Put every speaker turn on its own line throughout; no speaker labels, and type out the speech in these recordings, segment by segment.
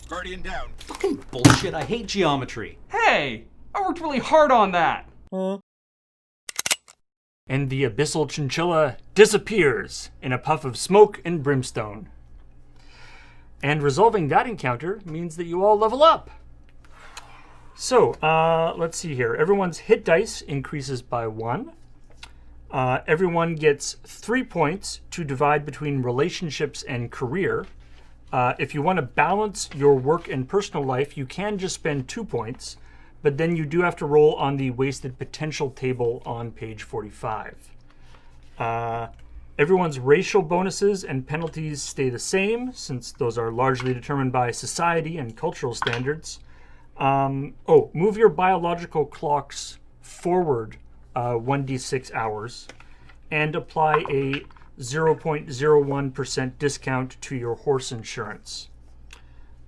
Guardian down.
Fucking bullshit, I hate geometry.
Hey, I worked really hard on that.
And the abyssal chinchilla disappears in a puff of smoke and brimstone. And resolving that encounter means that you all level up. So, let's see here. Everyone's hit dice increases by 1. Everyone gets 3 points to divide between relationships and career. If you want to balance your work and personal life, you can just spend 2 points, but then you do have to roll on the wasted potential table on page 45. Everyone's racial bonuses and penalties stay the same, since those are largely determined by society and cultural standards. Move your biological clocks forward 1d6 hours, and apply a 0.01% discount to your horse insurance.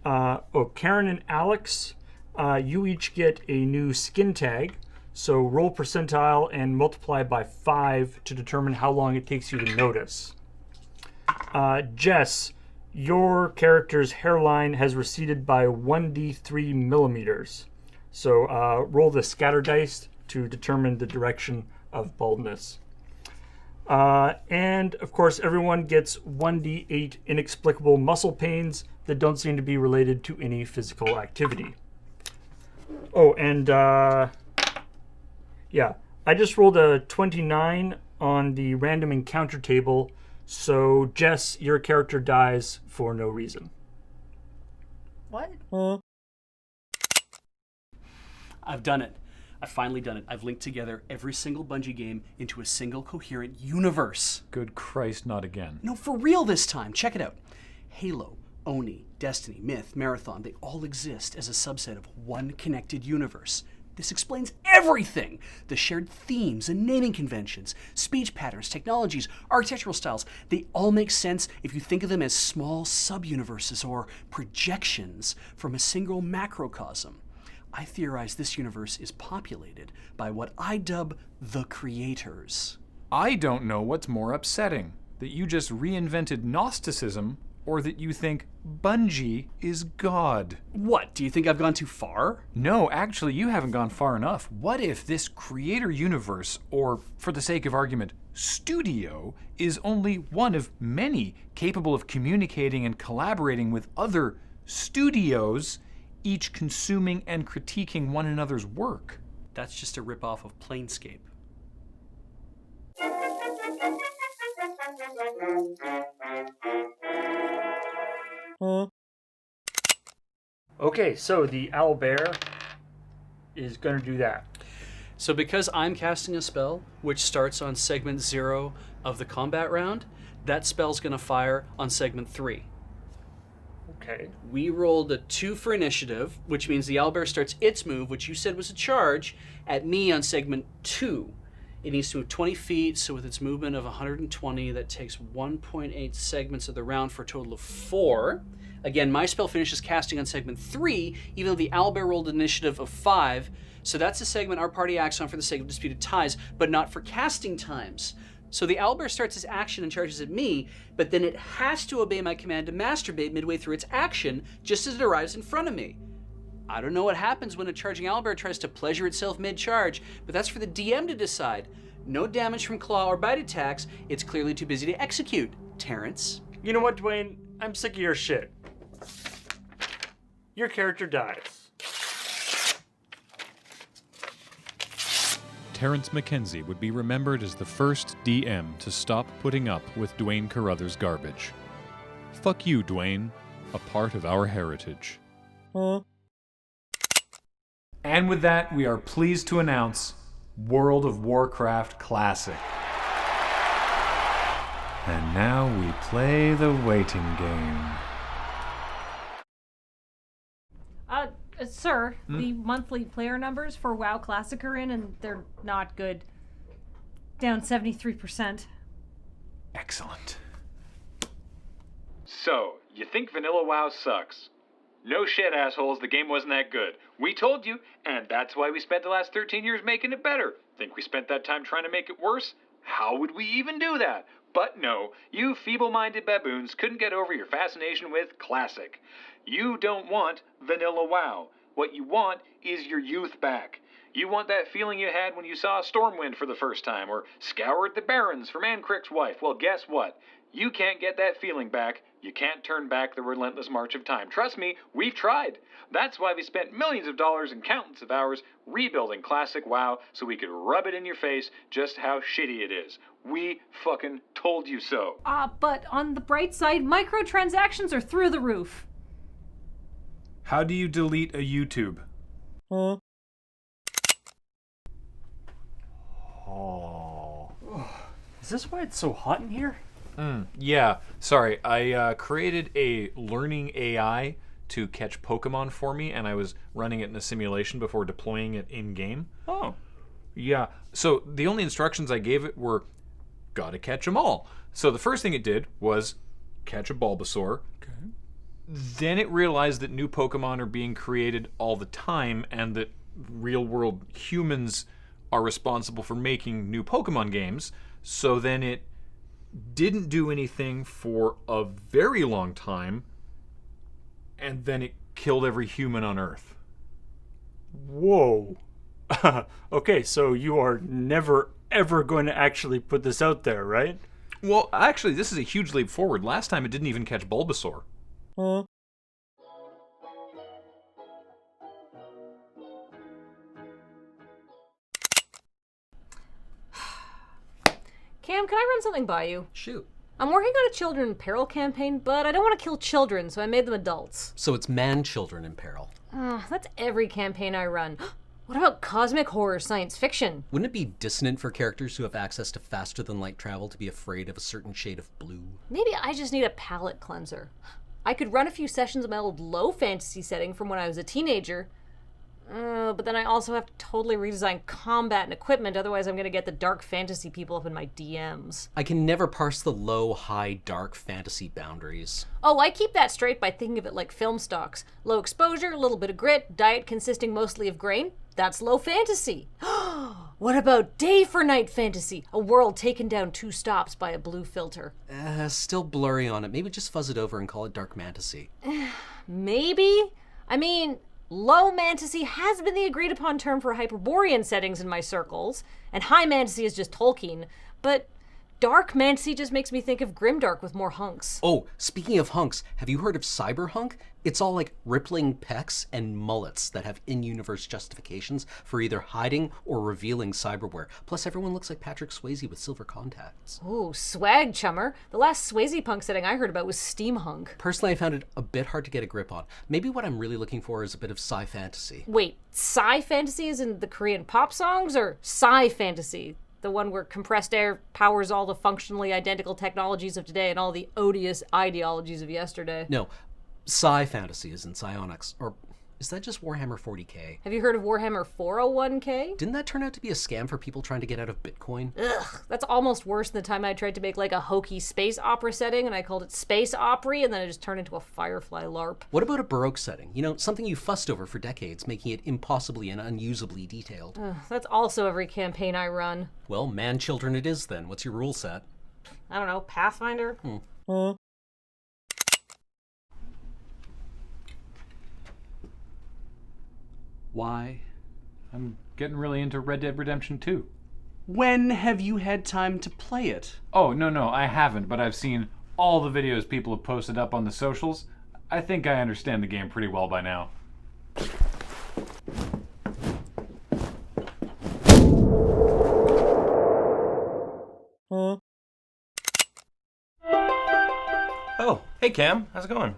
Karen and Alex, you each get a new skin tag, so roll percentile and multiply by 5 to determine how long it takes you to notice. Jess, your character's hairline has receded by 1d3 millimeters, so roll the scatter dice to determine the direction of baldness. And of course, everyone gets 1d8 inexplicable muscle pains that don't seem to be related to any physical activity. Oh, and yeah, I just rolled a 29 on the random encounter table, so Jess, your character dies for no reason.
What?
I've done it. I've finally done it. I've linked together every single Bungie game into a single coherent universe.
Good Christ, not again.
No, for real this time. Check it out. Halo, Oni, Destiny, Myth, Marathon, they all exist as a subset of one connected universe. This explains everything! The shared themes and naming conventions, speech patterns, technologies, architectural styles, they all make sense if you think of them as small sub-universes or projections from a single macrocosm. I theorize this universe is populated by what I dub the creators.
I don't know what's more upsetting, that you just reinvented Gnosticism, or that you think Bungie is God.
What, do you think I've gone too far?
No, actually, you haven't gone far enough. What if this creator universe, or for the sake of argument, studio, is only one of many capable of communicating and collaborating with other studios, each consuming and critiquing one another's work?
That's just a ripoff of Planescape.
Okay, so the owlbear is going to do that.
So because I'm casting a spell, which starts on segment 0 of the combat round, that spell's going to fire on segment 3.
Okay.
We rolled a 2 for initiative, which means the owlbear starts its move, which you said was a charge, at me on segment 2. It needs to move 20 feet, so with its movement of 120, that takes 1.8 segments of the round for a total of 4. Again, my spell finishes casting on segment 3, even though the owlbear rolled an initiative of 5. So that's the segment our party acts on for the sake of disputed ties, but not for casting times. So the owlbear starts its action and charges at me, but then it has to obey my command to masturbate midway through its action, just as it arrives in front of me. I don't know what happens when a charging owlbear tries to pleasure itself mid-charge, but that's for the DM to decide. No damage from claw or bite attacks. It's clearly too busy to execute. Terrence?
You know what, Dwayne? I'm sick of your shit. Your character dies.
Terrence McKenzie would be remembered as the first DM to stop putting up with Dwayne Carruthers' garbage. Fuck you, Dwayne. A part of our heritage. And with that, we are pleased to announce World of Warcraft Classic. And now we play the waiting game.
Sir, the monthly player numbers for WoW Classic are in, and they're not good. Down 73%.
Excellent.
So, you think Vanilla WoW sucks? No shit, assholes, the game wasn't that good. We told you, and that's why we spent the last 13 years making it better. Think we spent that time trying to make it worse? How would we even do that? But no, you feeble-minded baboons couldn't get over your fascination with Classic. You don't want vanilla WoW. What you want is your youth back. You want that feeling you had when you saw Stormwind for the first time, or scoured the Barrens for Mancrick's wife. Well, guess what? You can't get that feeling back. You can't turn back the relentless march of time. Trust me, we've tried. That's why we spent millions of dollars and countless of hours rebuilding classic WoW so we could rub it in your face just how shitty it is. We fucking told you so.
But on the bright side, microtransactions are through the roof.
How do you delete a YouTube?
Oh. Is this why it's so hot in here?
Yeah, sorry. I created a learning AI to catch Pokemon for me, and I was running it in a simulation before deploying it in-game.
Oh.
Yeah, so the only instructions I gave it were, gotta catch them all. So the first thing it did was catch a Bulbasaur.
Okay.
Then it realized that new Pokemon are being created all the time, and that real-world humans are responsible for making new Pokemon games. So then it didn't do anything for a very long time, and then it killed every human on Earth.
Whoa. Okay, so you are never, ever going to actually put this out there, right?
Well, actually, this is a huge leap forward. Last time it didn't even catch Bulbasaur.
Cam, can I run something by you?
Shoot.
I'm working on a children in peril campaign, but I don't want to kill children, so I made them adults.
So it's man-children in peril.
That's every campaign I run. What about cosmic horror science fiction?
Wouldn't it be dissonant for characters who have access to faster-than-light travel to be afraid of a certain shade of blue?
Maybe I just need a palate cleanser. I could run a few sessions of my old low fantasy setting from when I was a teenager, but then I also have to totally redesign combat and equipment, otherwise I'm going to get the dark fantasy people up in my DMs.
I can never parse the low, high, dark fantasy boundaries.
Oh, I keep that straight by thinking of it like film stocks. Low exposure, a little bit of grit, diet consisting mostly of grain. That's low fantasy. What about day for night fantasy? A world taken down 2 stops by a blue filter.
Still blurry on it. Maybe just fuzz it over and call it dark fantasy.
Maybe? I mean, low mantasy has been the agreed upon term for Hyperborean settings in my circles, and high mantasy is just Tolkien, but dark mantasy just makes me think of grimdark with more hunks.
Oh, speaking of hunks, have you heard of cyberhunk? It's all like rippling pecs and mullets that have in-universe justifications for either hiding or revealing cyberware. Plus, everyone looks like Patrick Swayze with silver contacts.
Ooh, swag chummer. The last Swayze punk setting I heard about was steampunk.
Personally, I found it a bit hard to get a grip on. Maybe what I'm really looking for is a bit of sci-fantasy.
Wait, sci fantasy is in the Korean pop songs, or sci fantasy? The one where compressed air powers all the functionally identical technologies of today and all the odious ideologies of yesterday.
No, sci-fantasy is in psionics, or is that just Warhammer 40k?
Have you heard of Warhammer 401k?
Didn't that turn out to be a scam for people trying to get out of Bitcoin?
Ugh, that's almost worse than the time I tried to make like a hokey space opera setting and I called it Space Opry and then it just turned into a Firefly LARP.
What about a Baroque setting? You know, something you fussed over for decades, making it impossibly and unusably detailed.
That's also every campaign I run.
Well, man-children it is then. What's your rule set?
I don't know, Pathfinder?
Why?
I'm getting really into Red Dead Redemption 2.
When have you had time to play it?
Oh, no, I haven't, but I've seen all the videos people have posted up on the socials. I think I understand the game pretty well by now.
Oh, hey Cam, how's it going?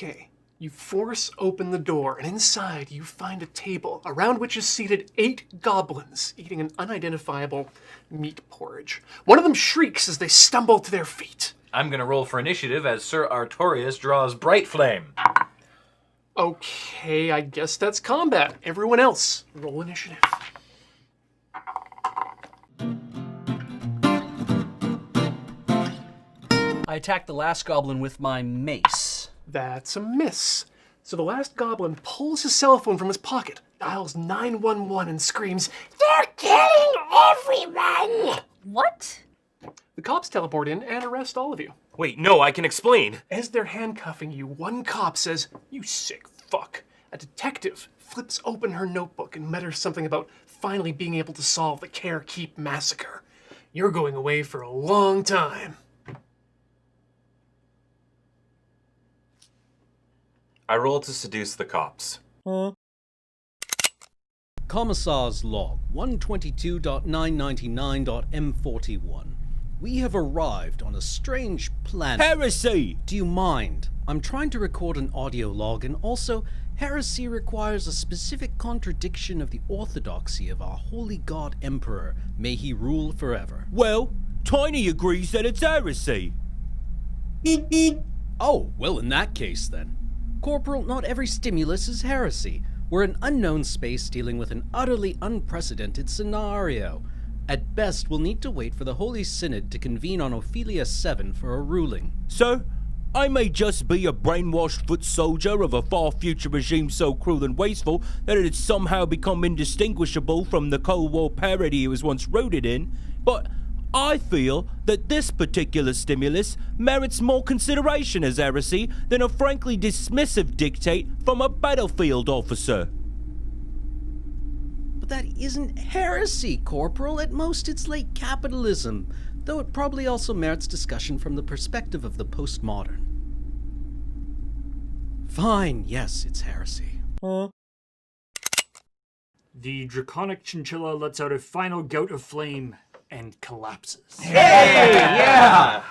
Okay. You force open the door, and inside you find a table around which is seated 8 goblins eating an unidentifiable meat porridge. One of them shrieks as they stumble to their feet.
I'm gonna roll for initiative as Sir Artorius draws Bright Flame.
Okay, I guess that's combat. Everyone else, roll initiative.
I attack the last goblin with my mace.
That's a miss. So the last goblin pulls his cell phone from his pocket, dials 911 and screams, "They're killing everyone!"
What?
The cops teleport in and arrest all of you.
Wait, no, I can explain.
As they're handcuffing you, one cop says, "You sick fuck." A detective flips open her notebook and mutters something about finally being able to solve the Care Keep massacre. You're going away for a long time.
I roll to seduce the cops.
Commissar's log 122.999.m41. We have arrived on a strange planet.
Heresy!
Do you mind? I'm trying to record an audio log, and also, heresy requires a specific contradiction of the orthodoxy of our holy god emperor. May he rule forever.
Well, Tiny agrees that it's heresy.
Oh, well, in that case then. Corporal, not every stimulus is heresy. We're in unknown space dealing with an utterly unprecedented scenario. At best, we'll need to wait for the Holy Synod to convene on Ophelia 7 for a ruling.
So, I may just be a brainwashed foot soldier of a far future regime so cruel and wasteful that it had somehow become indistinguishable from the Cold War parody it was once rooted in, but I feel that this particular stimulus merits more consideration as heresy than a frankly dismissive dictate from a battlefield officer.
But that isn't heresy, Corporal. At most, it's late capitalism, though it probably also merits discussion from the perspective of the postmodern. Fine, yes, it's heresy.
The draconic chinchilla lets out a final gout of flame and collapses.
Hey, yeah!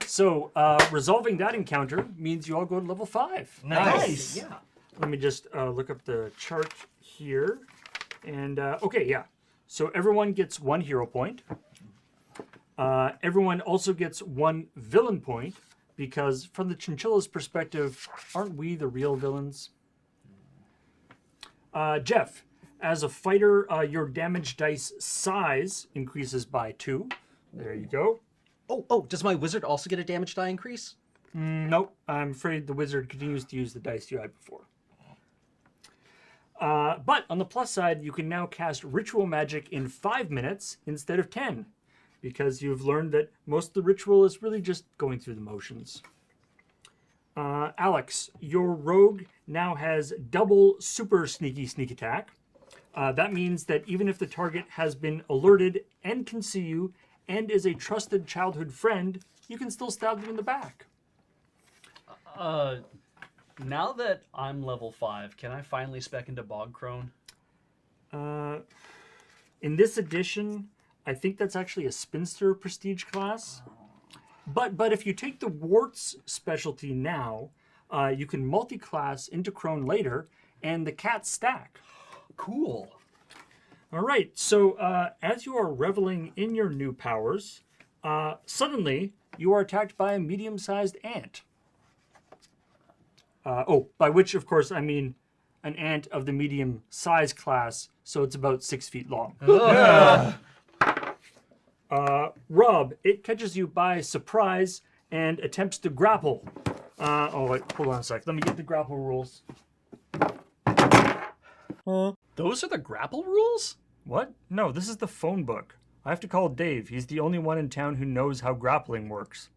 So, resolving that encounter means you all go to level 5.
Nice.
Yeah. Let me just look up the chart here. And, okay, yeah. So everyone gets 1 hero point. Everyone also gets 1 villain point, because from the chinchilla's perspective, aren't we the real villains? Jeff, as a fighter, your damage dice size increases by 2. There you go.
Oh, does my wizard also get a damage die increase?
Nope. I'm afraid the wizard continues to use the dice you had before. But on the plus side, you can now cast ritual magic in 5 minutes instead of 10, because you've learned that most of the ritual is really just going through the motions. Alex, your rogue now has double super sneak attack. That means that even if the target has been alerted and can see you and is a trusted childhood friend, you can still stab them in the back.
Now that I'm level 5, can I finally spec into Bog Crone?
In this edition, I think that's actually a spinster prestige class. But if you take the warts specialty now, you can multi-class into crone later, and the cats stack.
Cool.
All right, so as you are reveling in your new powers, suddenly you are attacked by a medium-sized ant. By which, of course, I mean an ant of the medium size class, so it's about 6 feet long. Rob, it catches you by surprise and attempts to grapple. Wait, hold on a sec. Let me get the grapple rules.
Those are the grapple rules?
What? No, this is the phone book. I have to call Dave. He's the only one in town who knows how grappling works.